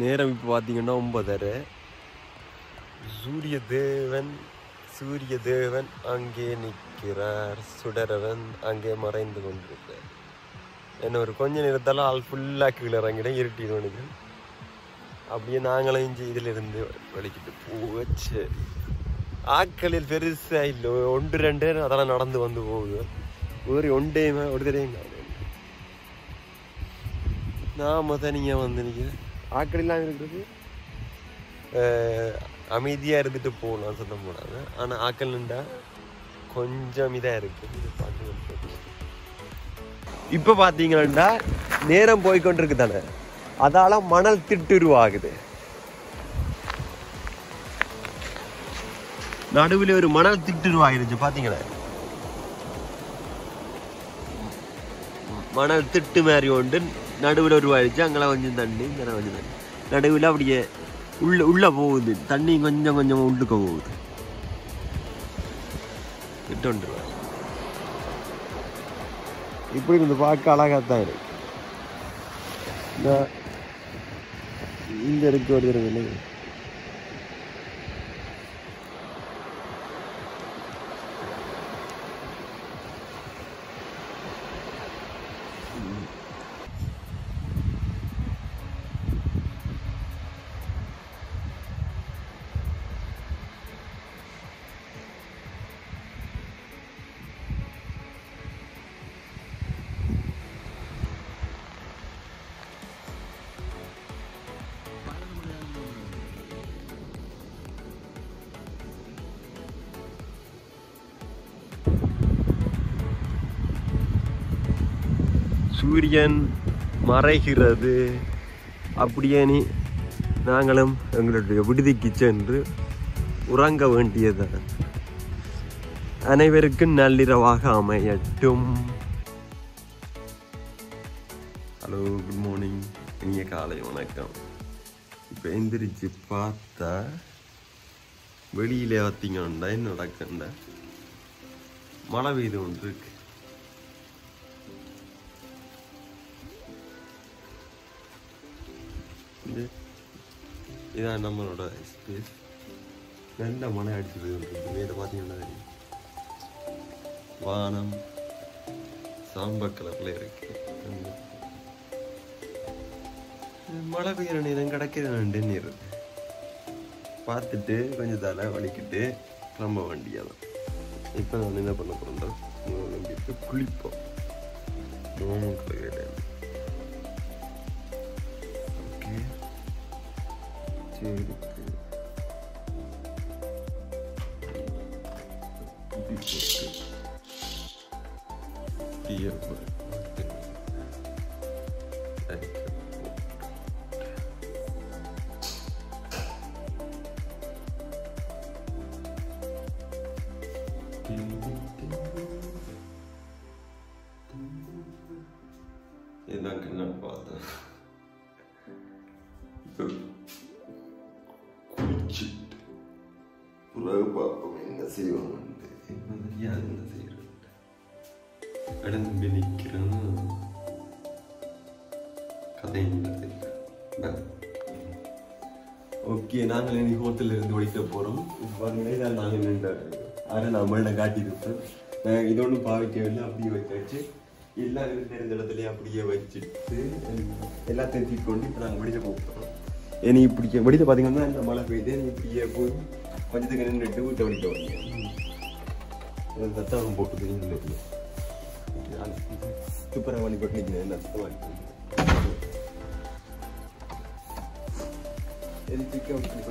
நேரம் இப்போ பார்த்தீங்கன்னா 9:30. சூரிய தேவன் அங்கே நிற்கிறார், சுடரவன் அங்கே மறைந்து கொண்டிருக்கிறார். என்ன ஒரு கொஞ்ச நேரத்தால் ஆள் ஃபுல்லாக கீழே இறங்கிடும், இருட்டிடுவனுக்கு. அப்படியே நாங்களும் இஞ்சி இதிலிருந்து வலிக்கிட்டு போச்சு. ஆட்களில் பெருசாக இல்லை, 1-2 அதெல்லாம் நடந்து வந்து போகுது. ஒரு ஒன்றையுமே ஒரு தெரியுங்க நாம தனியாக வந்து நிற்கிறேன். ஆட்கள் இல்லாமல் இருக்கிறது அமைதியாக இருந்துட்டு போகலாம், சொல்ல முடியாது. ஆனால் ஆட்கள் நின்றா கொஞ்சம் இதாக இருக்குது. இப்போ பார்த்தீங்கன்னா நேரம் போய்கொண்டிருக்கு தானே, அதால மணல் திட்டுருவாகுது. நடுவில் ஒரு மணல் திட்டுருவாயிருச்சு பார்த்தீங்களா, மணல் திட்டு மாதிரி ஒன்று நடுவில் உருவாயிருச்சு. அங்கெல்லாம் கொஞ்சம் தண்ணி, இங்கே கொஞ்சம் தண்ணி, நடுவில் அப்படியே உள்ள போகுது தண்ணி, கொஞ்சம் கொஞ்சமாக உள்ளுக்க போகுது. திட்டு இப்படி இருந்து பார்க்க அழகாத்தான் இருக்கு. இந்த இருக்கு ஒரு தடவை சூரியன் மறைகிறது. அப்படியே நாங்களும் எங்களுடைய விடுதிக்கு சென்று உறங்க வேண்டியதுதான். அனைவருக்கும் நள்ளிரவாக அமையட்டும். ஹலோ, குட் மார்னிங், இனிய காலை வணக்கம். இப்போ எந்திரிச்சு பார்த்தா வெளியிலே பார்த்தீங்கன்னா என்ன நடக்குண்ட மழை பெய்து ஒன்று இருக்கு. இதான் நம்மளோட ஸ்பேஸ். நல்ல மழை அடிச்சு போயிருக்கு. மேலே பார்த்தீங்கன்னா தெரியும், வானம் சாம்பல் கலர்ல இருக்கு. மழை பெய்கிற நேரம் கிடைக்கிற நீர் பார்த்துட்டு கொஞ்சம் தலை வலிக்கிட்டு கிளம்ப வேண்டியதான். இப்போ நான் என்ன பண்ண போறோம், குளிப்போம். எனக்கு என்ன பார்த்தேன், குளிச்சுட்டு பிறகு பார்ப்போம் என்ன செய்வாங்க. என்ன தெரியாது என்ன செய்யறது. இடம்பி நிற்கிறேன்னு கதையும் தெரியல. ஓகே, நாங்கள் இன்னைக்கு ஹோட்டல்ல இருந்து ஒழிக்க போறோம். இதான் நாங்கள் நின்ற அதை நம்மள்ட காட்டியிருப்பேன். இது ஒன்றும் பாவிக்கவில்லை, அப்படியே வச்சாச்சு. எல்லாரும் தெரிஞ்ச இடத்துலயே அப்படியே வச்சுட்டு எல்லாத்தையும் தூக்கி கொண்டு இப்போ நாங்கள் வெளியே போகிறோம். ஏன்னா இப்படி வெளியில் பார்த்தீங்கன்னா இந்த மழை பெய்யுது. இப்படியே போய் கொஞ்சத்துக்கு நின்றுட்டு வீட்டை வலிக்க வரீங்க. சத்தம் போட்டு தெரியும், சூப்பராக வழி போட்டு நிற்கிறேன். என்ன சத்தமாக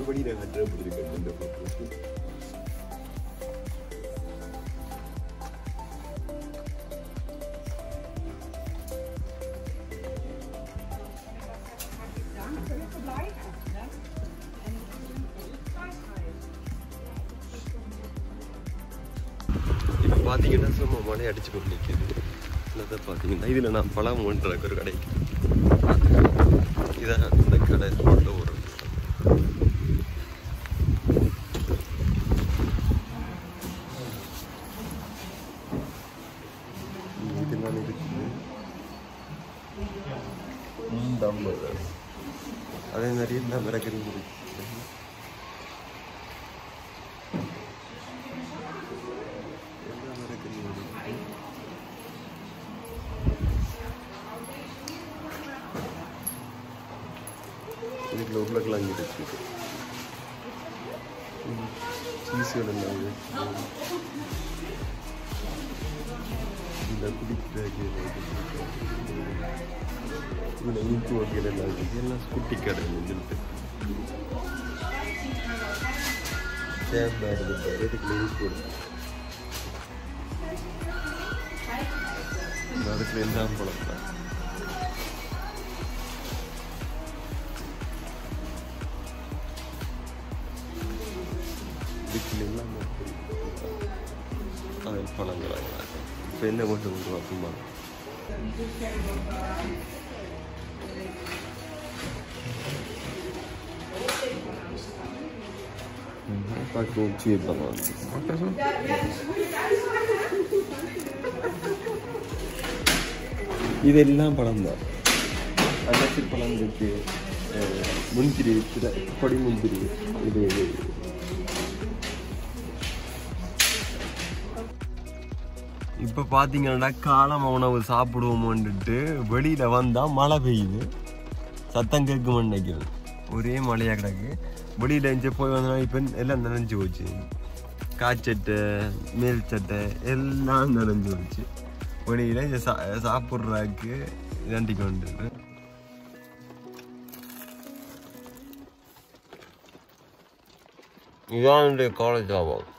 வெளியில் கட்டுற பிடிச்சிருக்கேன். இந்த போட்டு இப்போ பார்த்தீங்கன்னா சும்மா மழை அடிச்சு கொண்டு நிற்கிது. அதை பார்த்தீங்கன்னா இதில் நான் பழம் ஒன்றாக்கு ஒரு கடைக்கு இதான் இந்த கடை ரோட்டில் ஒரு இதெல்லாம் இருக்குது. அதே மாதிரி எல்லாம் மரக்கறி இதுக்குள்ள உருளைக்கிழங்கு இருக்கு சீஸுகள் எல்லாம் இந்த குடிக்கிற இதில் இனிப்பு வகையில் எல்லாம் இருக்குது எல்லாம் குட்டி கடை சொல்லிட்டு சேம்பாக இருக்குது இதுக்குள்ள இனிப்பு அதுக்குள்ள எல்லாம் பழம் பழங்கள் இப்போ என்ன கொண்டு வந்துருவோம் சும்மா இதெல்லாம் பழம் தான் அரிசி பழம் இருக்கு முந்திரி கொடி முந்திரி இது இப்போ பார்த்தீங்கன்னா காலம் உணவு சாப்பிடுவோமோன்ட்டு வெளியில் வந்தால் மழை பெய்யுது சத்தம் கேட்குமென்னு நினைக்கிறேன் ஒரே மழையாக கிடக்கு வெளியில் எஞ்சி போய் வந்தோம்னா இப்போ எல்லாம் நனைஞ்சு போச்சு காய்ச்சட்டை மேல் சட்டை எல்லாம் நனைஞ்சு போச்சு வெளியில் சாப்பிட்றதுக்கு இதாண்டி கொண்டு இதான் என்னுடைய காலேஜ் ஆகும்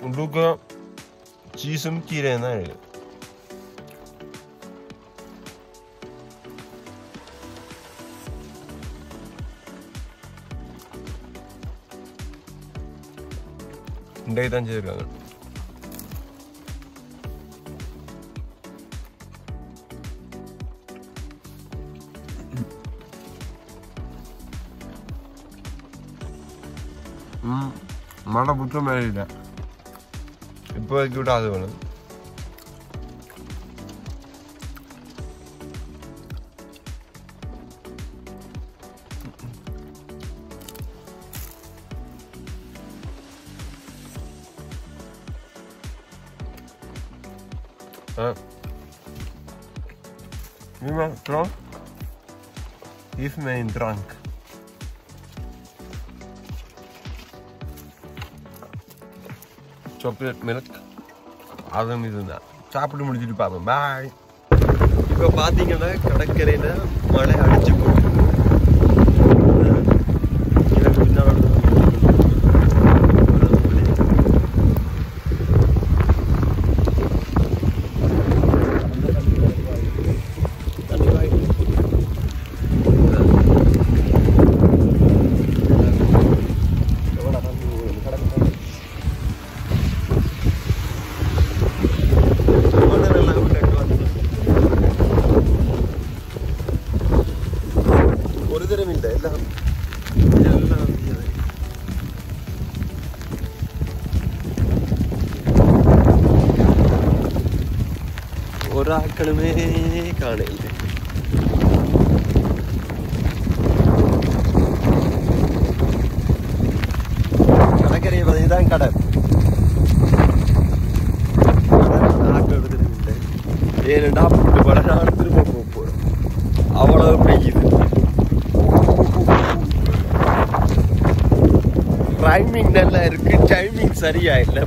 உள்ளுக்கு சீஸும் கீரையும் தான் இருக்கு இன்றைக்கு தான் செய்திருக்காங்க மழை புத்தம் மேலே இப்போதைக்கு விட அது வேணும் Wie man drank? Geef mij een drank. Chocolate milk. அதுவும் இதுதான் சாப்பிட்டு முடிச்சுட்டு பார்ப்போம் பாய். இப்போ பார்த்தீங்கன்னா கடற்கரையில் மழை அடிச்சு போட்டு எனக்கு பின்னால் ஒரு ஆக்களுமே காணல. கடற்கரையை பதிதான் கடல் ஆக்கள் இல்லை. ஏனெண்டா போட்டு பட நான் திரும்ப போறேன். அவ்வளவு பெய்யுது. டைமிங் நல்லா இருக்கு, டைமிங் சரியா இல்லை.